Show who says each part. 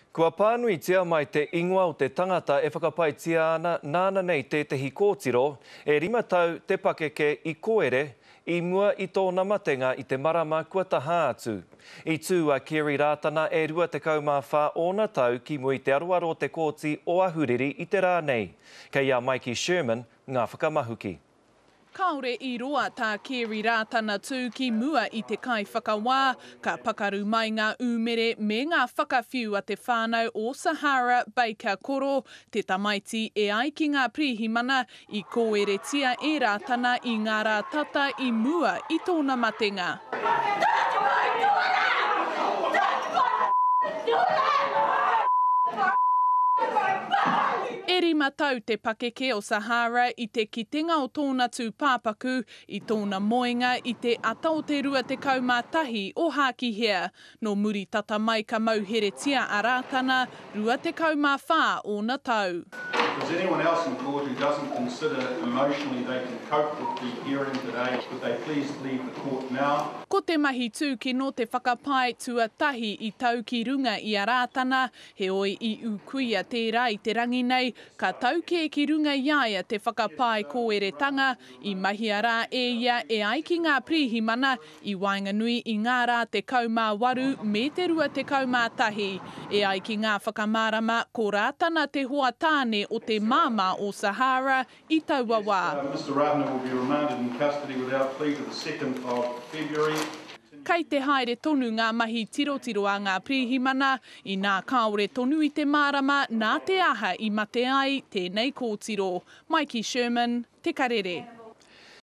Speaker 1: Kua pānuitia mai te ingoa o te tangata e whakapaitia ana nāna nei tētahi kōtiro e 5 tau te pakeke I koere I mua I tōna matenga I te marama kua taha atu. I tū a Kerry Rātana e 24 ōna tau ki mui te aroaro te kōti o ahuriri I te rā nei. Kei a Mikey Sherman, ngā whakamahuki.
Speaker 2: Kaore I roa tā Kerry Rātana tū ki mua I te kai whakawā, ka pakaru mai ngā umere me ngā whakawhiu a te whānau o Sahara Baker Koro, te tamaiti e ai ki ngā prihimana I kōeretia e Rātana I ngā rā tata I mua I tōna matenga. E 5 tau te pakeke o Sahara I te kitenga o tōna tūpāpaku I tōna moenga I te ata o te 21 o Hākihea. No muri tata mai ka mauheretia a Rātana 24 ōna tau.
Speaker 3: If there's anyone else in court who doesn't consider emotionally they can cope with the hearing today, could they please leave the court now?
Speaker 2: Ko te mahi tūki no te whakapai tuatahi I tau ki runga I a Rātana, he oi I ukuia tērā I te rangi nei, ka tauke ki runga iaia te whakapai kōeretanga, I mahi a rā e ia e ai ki ngā prihimana, I Wainganui I ngā rā te kaumāwaru me te 21, e ai ki ngā whakamārama ko Rātana te hoa tāne o te māma o Sahara I Tauawa.
Speaker 3: Mr. Rātana will be remanded in custody without plea to the 2nd of February.
Speaker 2: Kei te haere tonu ngā mahi tirotiro a ngā prihimana, I nā kaore tonu I te mārama, nā te aha I mate ai tēnei kōtiro. Mikey Sherman, Te Karere.